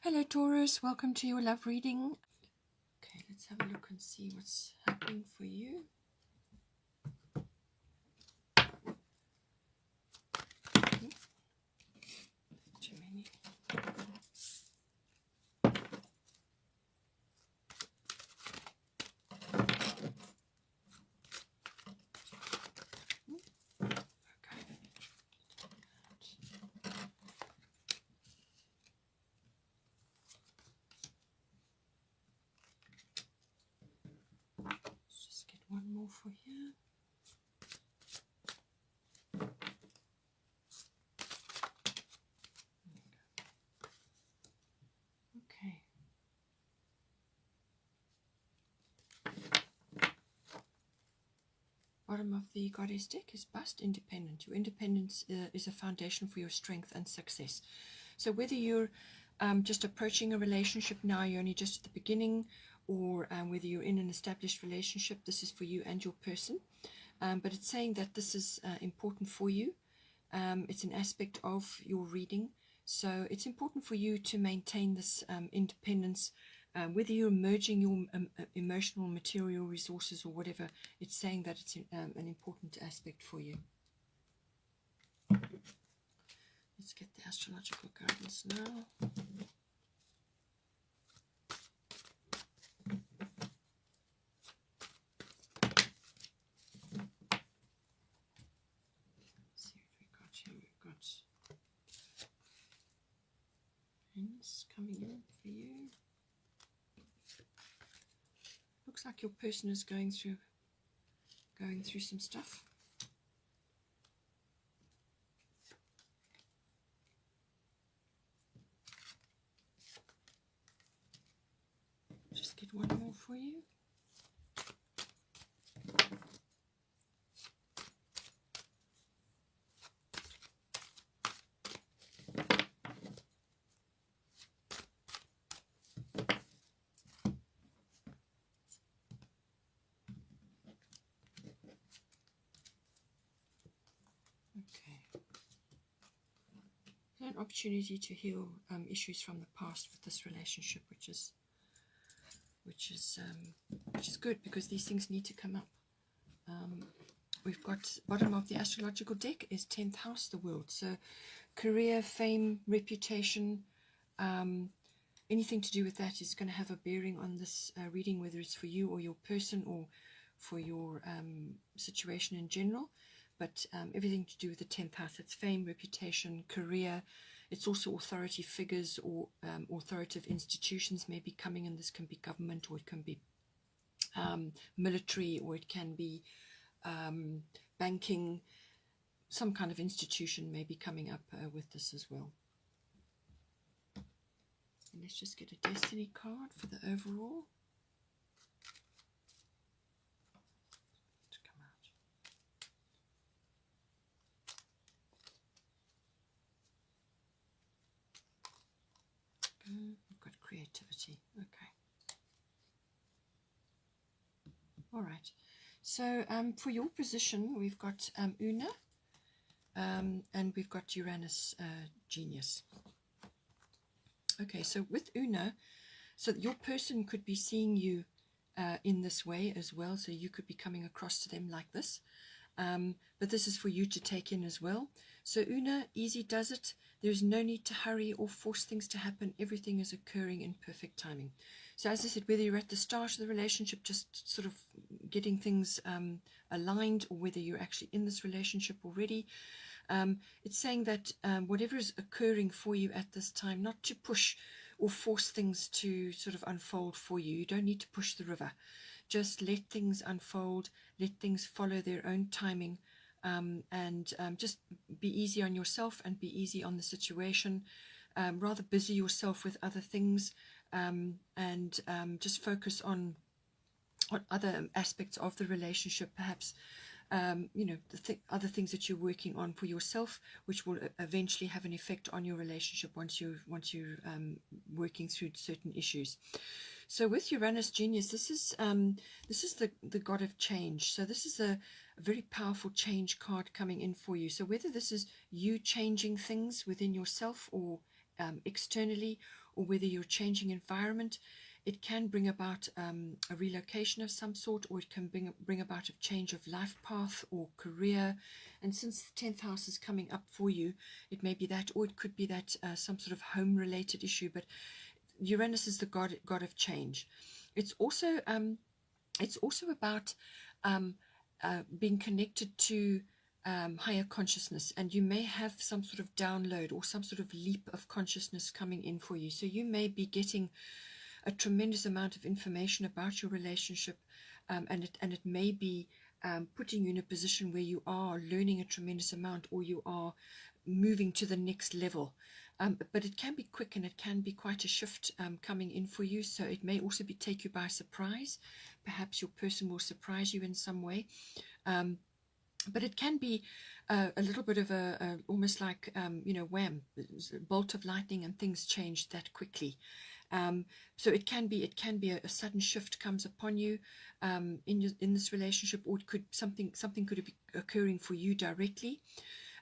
Hello Taurus, welcome to your love reading. Okay, let's have a look and see what's happening for you. Too many. Let's just get one more for you. Okay. Bottom of the goddess deck is bust independent. Your independence is a foundation for your strength and success. So whether you're just approaching a relationship now, you're only just at the beginning, or whether you're in an established relationship, this is for you and your person. But it's saying that this is important for you. It's an aspect of your reading. So it's important for you to maintain this independence, whether you're merging your emotional, material resources or whatever. It's saying that it's an important aspect for you. Let's get the astrological guidance now. Coming in for you. Looks like your person is going through some stuff. Just get one more for you. An opportunity to heal issues from the past with this relationship, which is good, because these things need to come up. We've got bottom of the astrological deck is 10th house, the world. So career, fame, reputation, anything to do with that is going to have a bearing on this reading, whether it's for you or your person or for your situation in general. But everything to do with the 10th house, it's fame, reputation, career. It's also authority figures or authoritative institutions may be coming in. This can be government, or it can be military, or it can be banking. Some kind of institution may be coming up with this as well. And let's just get a destiny card for the overall. We've got creativity. Okay. All right. So for your position, we've got Una, and we've got Uranus genius. Okay, so with Una, so your person could be seeing you in this way as well. So you could be coming across to them like this. But this is for you to take in as well. So Una, easy does it. There's no need to hurry or force things to happen. Everything is occurring in perfect timing. So as I said, whether you're at the start of the relationship, just sort of getting things aligned, or whether you're actually in this relationship already, it's saying that whatever is occurring for you at this time, not to push or force things to sort of unfold for you. You don't need to push the river. Just let things unfold, let things follow their own timing, and just be easy on yourself and be easy on the situation. Rather busy yourself with other things, and just focus on other aspects of the relationship, perhaps other things that you're working on for yourself, which will eventually have an effect on your relationship once you're working through certain issues. So with Uranus genius, this is the god of change. So this is a very powerful change card coming in for you. So whether this is you changing things within yourself or externally, or whether you're changing environment. It can bring about a relocation of some sort, or it can bring about a change of life path or career. And since the 10th house is coming up for you, it may be that, or it could be that some sort of home-related issue. But Uranus is the god of change. It's also about being connected to higher consciousness, and you may have some sort of download or some sort of leap of consciousness coming in for you. So you may be getting a tremendous amount of information about your relationship, and it may be putting you in a position where you are learning a tremendous amount, or you are moving to the next level. But it can be quick, and it can be quite a shift coming in for you. So it may also take you by surprise. Perhaps your person will surprise you in some way. But it can be a little bit of almost like, wham, bolt of lightning, and things change that quickly. So it can be a sudden shift comes upon you in this relationship, or it could something could be occurring for you directly.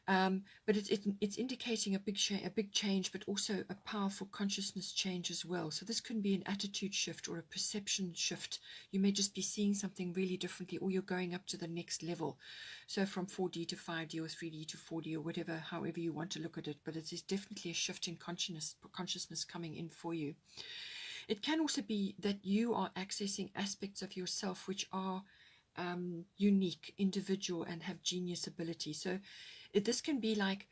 But it's indicating a big change, but also a powerful consciousness change as well. So this can be an attitude shift or a perception shift. You may just be seeing something really differently, or you're going up to the next level. So from 4D to 5D or 3D to 4D, or whatever, however you want to look at it. But it is definitely a shift in consciousness coming in for you. It can also be that you are accessing aspects of yourself which are unique, individual, and have genius ability. So this can be like,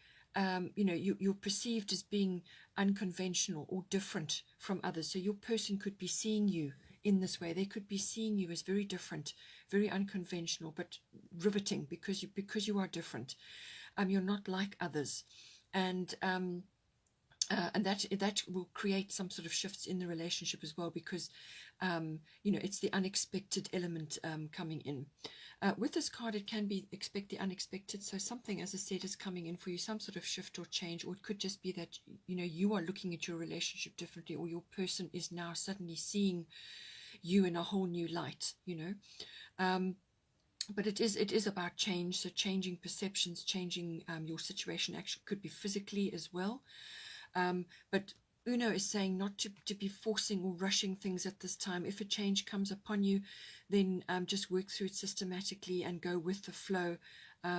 you're perceived as being unconventional or different from others. So your person could be seeing you in this way. They could be seeing you as very different, very unconventional, but riveting, because you are different. You're not like others, and that will create some sort of shifts in the relationship as well, because it's the unexpected element coming in. With this card, it can be expect the unexpected. So something, as I said, is coming in for you, some sort of shift or change, or it could just be that you are looking at your relationship differently, or your person is now suddenly seeing you in a whole new light. But it is about change. So changing perceptions, changing your situation. Actually, could be physically as well. But Uno is saying not to be forcing or rushing things at this time. If a change comes upon you, then just work through it systematically and go with the flow,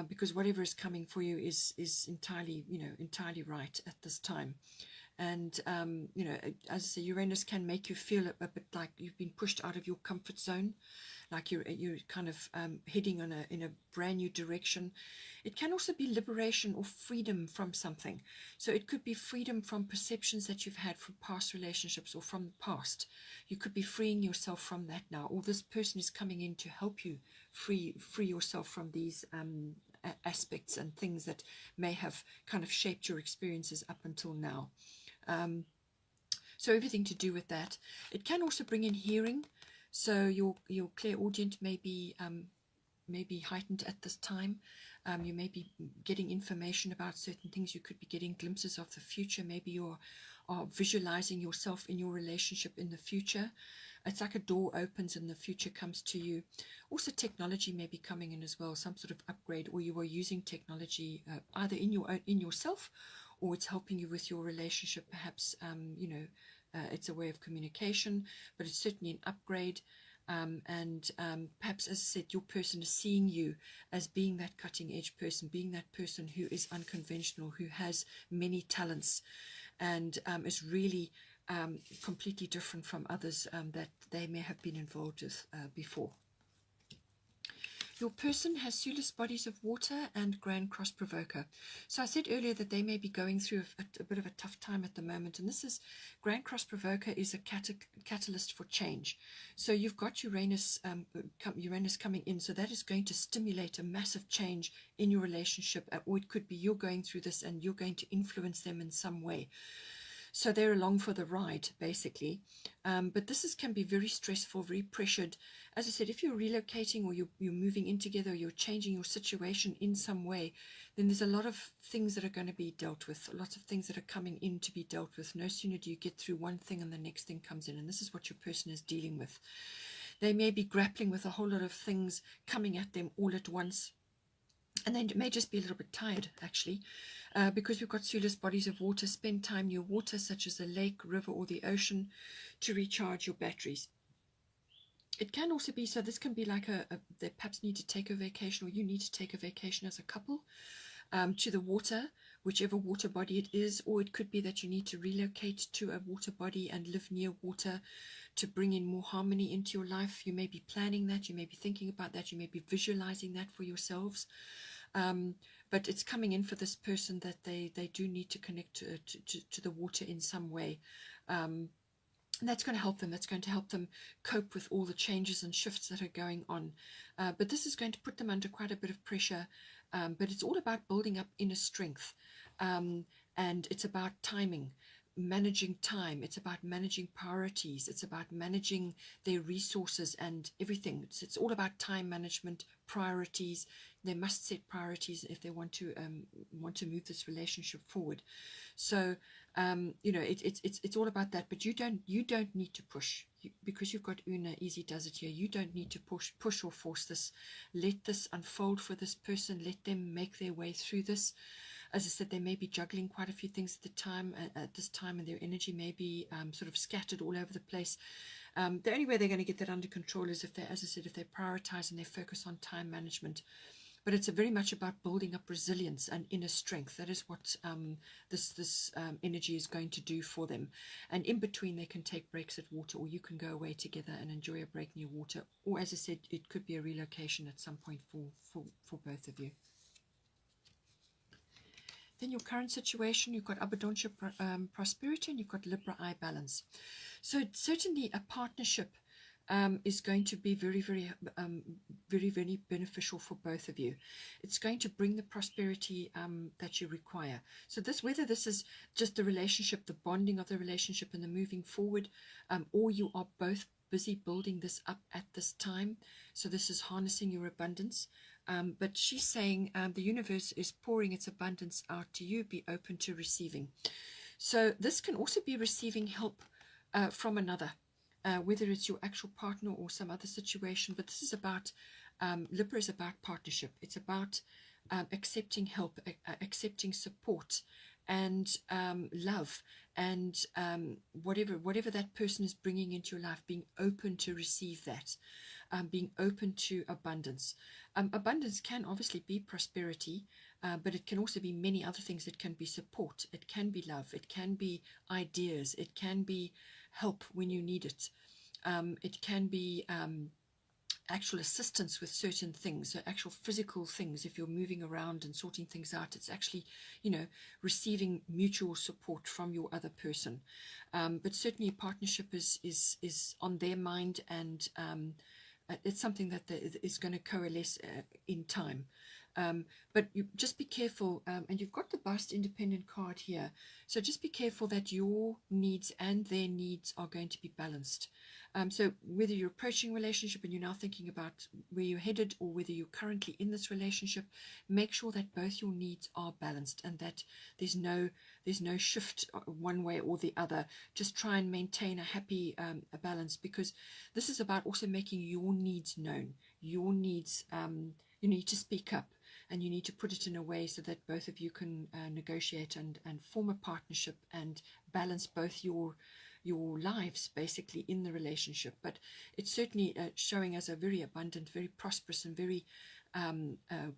because whatever is coming for you is entirely right at this time. And as I say, Uranus can make you feel a bit like you've been pushed out of your comfort zone, like you're kind of heading in a brand new direction. It can also be liberation or freedom from something. So it could be freedom from perceptions that you've had from past relationships or from the past. You could be freeing yourself from that now, or this person is coming in to help you free yourself from these aspects and things that may have kind of shaped your experiences up until now. So everything to do with that. It can also bring in hearing. So your clairaudient may be heightened at this time. You may be getting information about certain things. You could be getting glimpses of the future. Maybe you are visualizing yourself in your relationship in the future. It's like a door opens and the future comes to you. Also, technology may be coming in as well, some sort of upgrade, or you are using technology either in yourself, or it's helping you with your relationship. Perhaps it's a way of communication, but it's certainly an upgrade. And perhaps, as I said, your person is seeing you as being that cutting edge person, being that person who is unconventional, who has many talents, and is really completely different from others that they may have been involved with before. Your person has Sulis bodies of water and Grand Cross Provoker. So I said earlier that they may be going through a bit of a tough time at the moment. And this is, Grand Cross Provoker is a catalyst for change. So you've got Uranus coming in. So that is going to stimulate a massive change in your relationship. Or it could be you're going through this and you're going to influence them in some way. So they're along for the ride, basically. But this can be very stressful, very pressured. As I said, if you're relocating or you're moving in together, or you're changing your situation in some way, then there's a lot of things that are going to be dealt with, lots of things that are coming in to be dealt with. No sooner do you get through one thing and the next thing comes in. And this is what your person is dealing with. They may be grappling with a whole lot of things coming at them all at once. And they may just be a little bit tired, actually. because we've got soulless bodies of water, spend time near water, such as a lake, river, or the ocean, to recharge your batteries. It can also be, so this can be like they perhaps need to take a vacation, or you need to take a vacation as a couple to the water, whichever water body it is, or it could be that you need to relocate to a water body and live near water to bring in more harmony into your life. You may be planning that, you may be thinking about that, you may be visualizing that for yourselves. But it's coming in for this person that they do need to connect to the water in some way. And that's going to help them. That's going to help them cope with all the changes and shifts that are going on. But this is going to put them under quite a bit of pressure. But it's all about building up inner strength. And it's about timing, managing time. It's about managing priorities. It's about managing their resources and everything. It's all about time management, priorities. They must set priorities if they want to move this relationship forward. So it's all about that. But you don't need to push, because you've got Una. Easy does it here. You don't need to push or force this. Let this unfold for this person. Let them make their way through this. As I said, they may be juggling quite a few things at this time, and their energy may be sort of scattered all over the place. The only way they're going to get that under control is if they prioritize and they focus on time management. But it's very much about building up resilience and inner strength. That is what this energy is going to do for them. And in between, they can take breaks at water, or you can go away together and enjoy a break near water. Or, as I said, it could be a relocation at some point for both of you. Then your current situation, you've got Abundantia, prosperity, and you've got Libra eye balance. So certainly a partnership is going to be very, very, very, very beneficial for both of you. It's going to bring the prosperity that you require. So whether this is just the relationship, the bonding of the relationship and the moving forward, or you are both busy building this up at this time. So this is harnessing your abundance. But she's saying the universe is pouring its abundance out to you. Be open to receiving. So this can also be receiving help from another. Whether it's your actual partner or some other situation. But this is about, Libra is about partnership. It's about accepting help, accepting support, and love, and whatever that person is bringing into your life, being open to receive that, being open to abundance. Abundance can obviously be prosperity, but it can also be many other things. It can be support, it can be love, it can be ideas, it can be help when you need it. It can be actual assistance with certain things, so actual physical things. If you're moving around and sorting things out, it's actually, receiving mutual support from your other person. But certainly partnership is on their mind, and it's something that is going to coalesce in time. But you just be careful, and you've got the Bust Independent card here, so just be careful that your needs and their needs are going to be balanced. So whether you're approaching a relationship and you're now thinking about where you're headed, or whether you're currently in this relationship, make sure that both your needs are balanced and that there's no shift one way or the other. Just try and maintain a happy balance, because this is about also making your needs known. Your needs, you need to speak up, and you need to put it in a way so that both of you can negotiate and form a partnership and balance both your lives basically in the relationship. But it's certainly showing as a very abundant, very prosperous, and very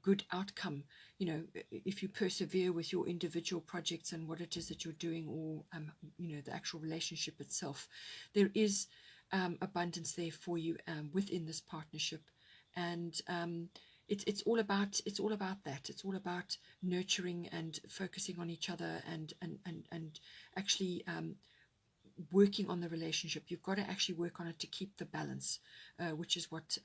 good outcome, if you persevere with your individual projects and what it is that you're doing, or the actual relationship itself. There is abundance there for you within this partnership. And it's all about that. It's all about nurturing and focusing on each other, and actually working on the relationship. You've got to actually work on it to keep the balance, which is what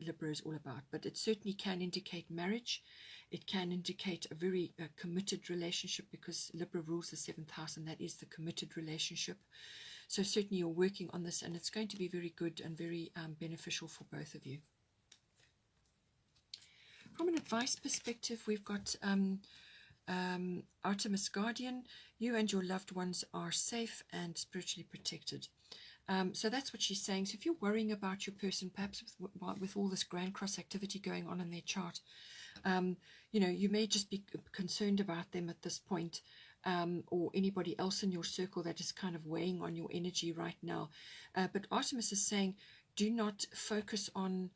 Libra is all about. But it certainly can indicate marriage. It can indicate a very committed relationship, because Libra rules the 7th house, and that is the committed relationship. So certainly you're working on this, and it's going to be very good and very beneficial for both of you. From an advice perspective, we've got Artemis Guardian. You and your loved ones are safe and spiritually protected. So that's what she's saying. So if you're worrying about your person, perhaps with all this Grand Cross activity going on in their chart, you know, you may just be concerned about them at this point, or anybody else in your circle that is kind of weighing on your energy right now. But Artemis is saying, do not focus on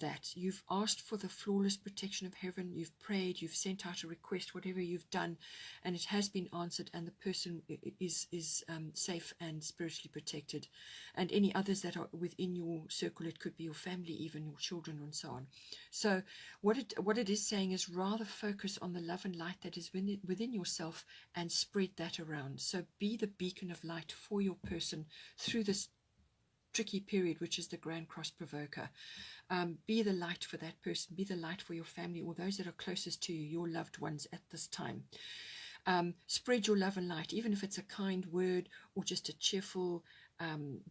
that. You've asked for the flawless protection of heaven. You've prayed. You've sent out a request. Whatever you've done, and it has been answered. And the person is safe and spiritually protected. And any others that are within your circle, it could be your family, even your children, and so on. So what it is saying is rather focus on the love and light that is within yourself and spread that around. So be the beacon of light for your person through this tricky period, which is the Grand Cross Provoker. Be the light for that person. Be the light for your family or those that are closest to you, your loved ones at this time. Spread your love and light, even if it's a kind word or just a cheerful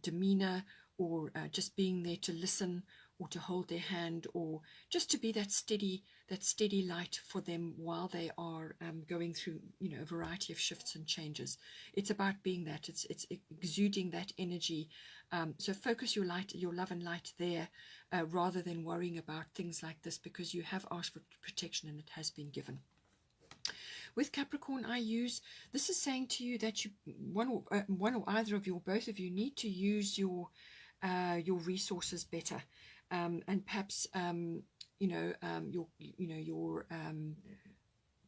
demeanor, or just being there to listen or to hold their hand, or just to be that steady light for them while they are going through, you know, a variety of shifts and changes. It's about being that. It's exuding that energy. So focus your love and light there, rather than worrying about things like this, because you have asked for protection and it has been given. With Capricorn, this is saying to you that one or either of you, or both of you, need to use your resources better, and perhaps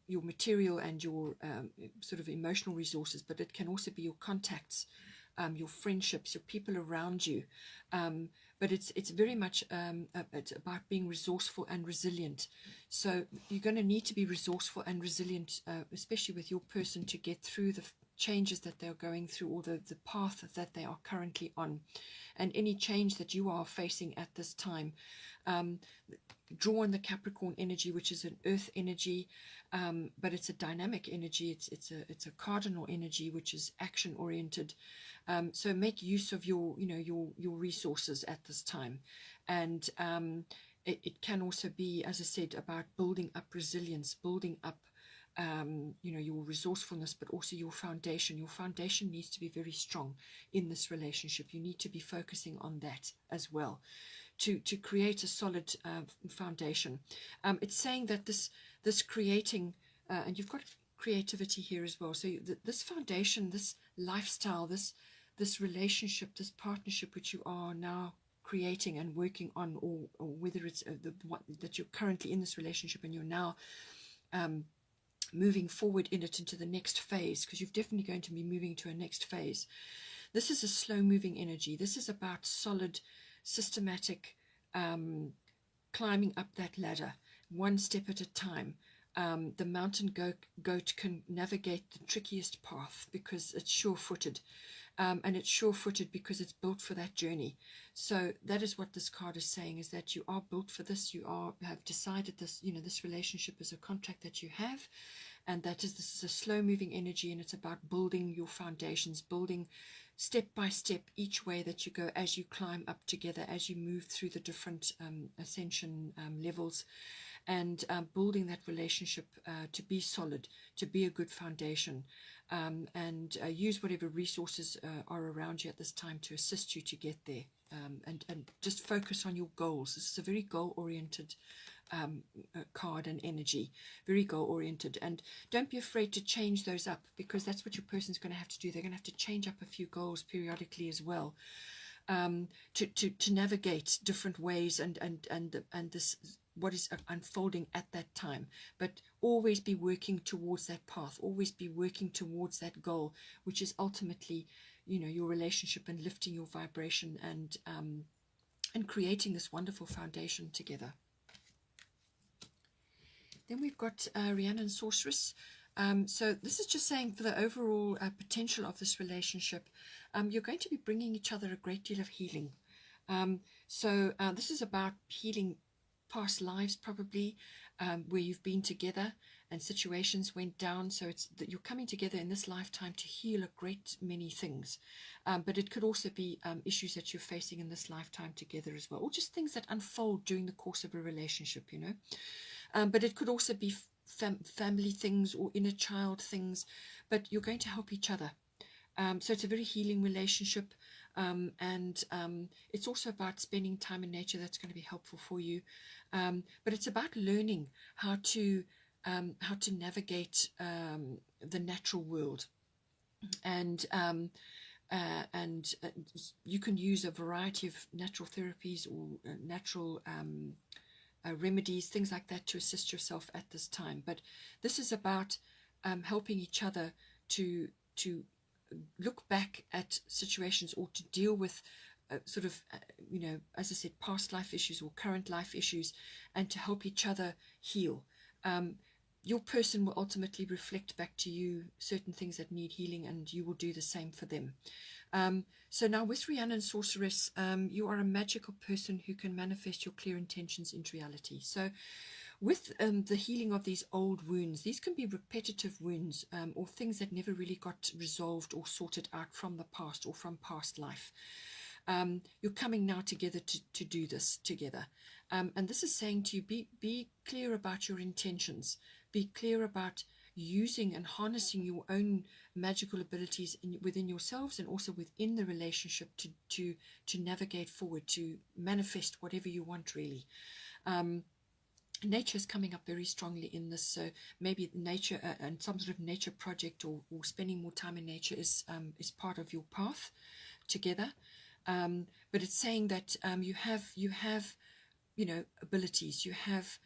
your material and your sort of emotional resources, but it can also be your contacts, your friendships, your people around you. But it's very much it's about being resourceful and resilient. So you're going to need to be resourceful and resilient, especially with your person, to get through the changes that they're going through, or the path that they are currently on, and any change that you are facing at this time. Draw on the Capricorn energy, which is an earth energy, but it's a dynamic energy. It's a cardinal energy, which is action oriented. So make use of your resources at this time, and it can also be, as I said, about building up resilience, building up your resourcefulness, but also your foundation. Your foundation needs to be very strong in this relationship. You need to be focusing on that as well, to create a solid foundation. It's saying that this creating, and you've got creativity here as well. So this foundation, this lifestyle, this relationship, this partnership, which you are now creating and working on, or whether it's that you're currently in this relationship and you're now moving forward in it into the next phase, because you're definitely going to be moving to a next phase. This is a slow moving energy. This is about solid, systematic climbing up that ladder, one step at a time. The mountain goat can navigate the trickiest path because it's sure-footed, and it's sure-footed because it's built for that journey. So that is what this card is saying, is that you are built for this. You have decided this, this relationship is a contract that you have, and this is a slow-moving energy, and it's about building your foundations, building step by step each way that you go as you climb up together, as you move through the different ascension levels, and building that relationship to be solid, to be a good foundation, and use whatever resources are around you at this time to assist you to get there, and just focus on your goals. This is a very goal-oriented card and energy, very goal-oriented, and don't be afraid to change those up, because that's what your person's going to have to do. They're going to have to change up a few goals periodically as well, to navigate different ways and this what is unfolding at that time. But always be working towards that path, always be working towards that goal, which is ultimately your relationship, and lifting your vibration, and creating this wonderful foundation together. Then we've got Rhiannon Sorceress. So this is just saying, for the overall potential of this relationship, you're going to be bringing each other a great deal of healing. So this is about healing past lives, probably, where you've been together and situations went down. So it's that you're coming together in this lifetime to heal a great many things. But it could also be issues that you're facing in this lifetime together as well, or just things that unfold during the course of a relationship, but it could also be family things or inner child things, but you're going to help each other. So it's a very healing relationship, and it's also about spending time in nature. That's going to be helpful for you, but it's about learning how to how to navigate the natural world. And you can use a variety of natural therapies or natural remedies, things like that, to assist yourself at this time. But this is about helping each other to look back at situations, or to deal with sort of, as I said, past life issues or current life issues, and to help each other heal. Your person will ultimately reflect back to you certain things that need healing, and you will do the same for them. So now with Rhiannon Sorceress, you are a magical person who can manifest your clear intentions into reality. So with the healing of these old wounds, these can be repetitive wounds, or things that never really got resolved or sorted out from the past or from past life. You're coming now together to do this together. And this is saying to you, be clear about your intentions. Be clear about using and harnessing your own magical abilities within yourselves, and also within the relationship to navigate forward, to manifest whatever you want, really. Nature is coming up very strongly in this, so maybe nature and some sort of nature project, or spending more time in nature is part of your path together. But it's saying that you have abilities. You have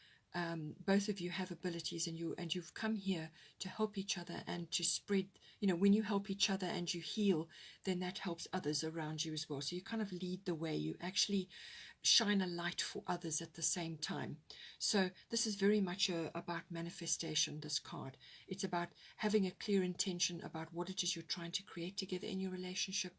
both of you have abilities, and you've come here to help each other and to spread. When you help each other and you heal, then that helps others around you as well. So you kind of lead the way. You actually shine a light for others at the same time. So this is very much about manifestation, this card. It's about having a clear intention about what it is you're trying to create together in your relationship,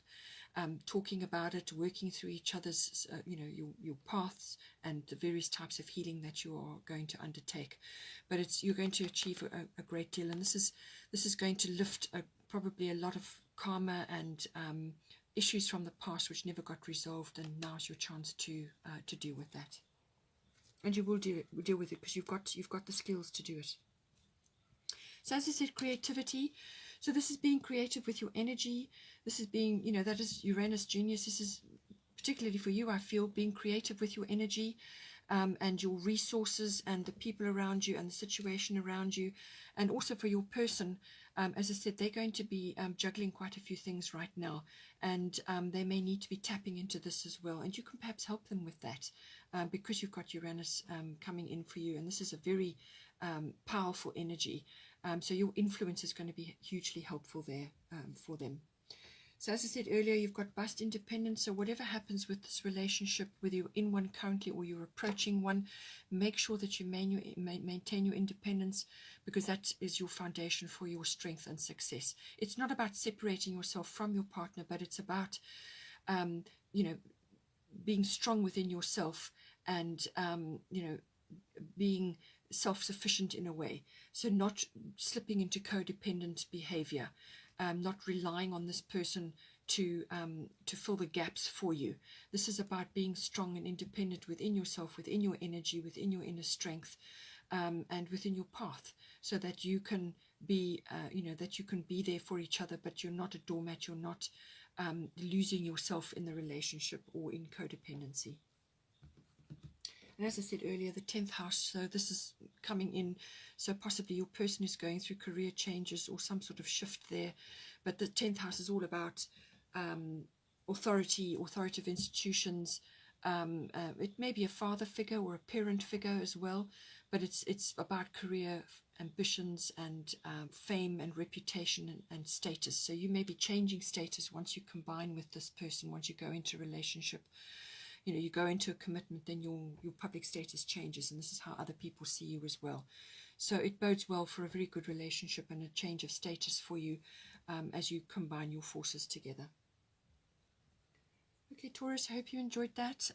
talking about it, working through each other's, your paths and the various types of healing that you are going to undertake. But you're going to achieve a great deal, and this is going to lift probably a lot of karma and issues from the past which never got resolved, and now's your chance to deal with that. And you will deal with it, because you've got the skills to do it. So as I said, creativity. So this is being creative with your energy. This is being, that is Uranus Genius. This is particularly for you, I feel, being creative with your energy, and your resources and the people around you and the situation around you. And also for your person, as I said, they're going to be juggling quite a few things right now, and they may need to be tapping into this as well. And you can perhaps help them with that, because you've got Uranus coming in for you, and this is a very powerful energy. So your influence is going to be hugely helpful there for them. So as I said earlier, you've got bust independence. So whatever happens with this relationship, whether you're in one currently or you're approaching one, make sure that you maintain your independence, because that is your foundation for your strength and success. It's not about separating yourself from your partner, but it's about, being strong within yourself, and, being self-sufficient in a way. So not slipping into codependent behavior, not relying on this person to fill the gaps for you. This is about being strong and independent within yourself, within your energy, within your inner strength, and within your path, so that you can be, that you can be there for each other, but you're not a doormat. You're not losing yourself in the relationship or in codependency. And as I said earlier, the 10th house, so this is coming in, so possibly your person is going through career changes or some sort of shift there. But the 10th house is all about authoritative institutions. It may be a father figure or a parent figure as well, but it's about career ambitions and fame and reputation and status. So you may be changing status once you combine with this person, once you go into a relationship. You go into a commitment, then your public status changes, and this is how other people see you as well. So it bodes well for a very good relationship and a change of status for you as you combine your forces together. Okay, Taurus, I hope you enjoyed that.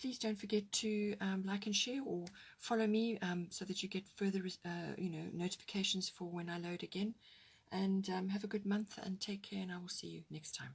Please don't forget to like and share, or follow me so that you get further notifications for when I load again. And have a good month, and take care, and I will see you next time.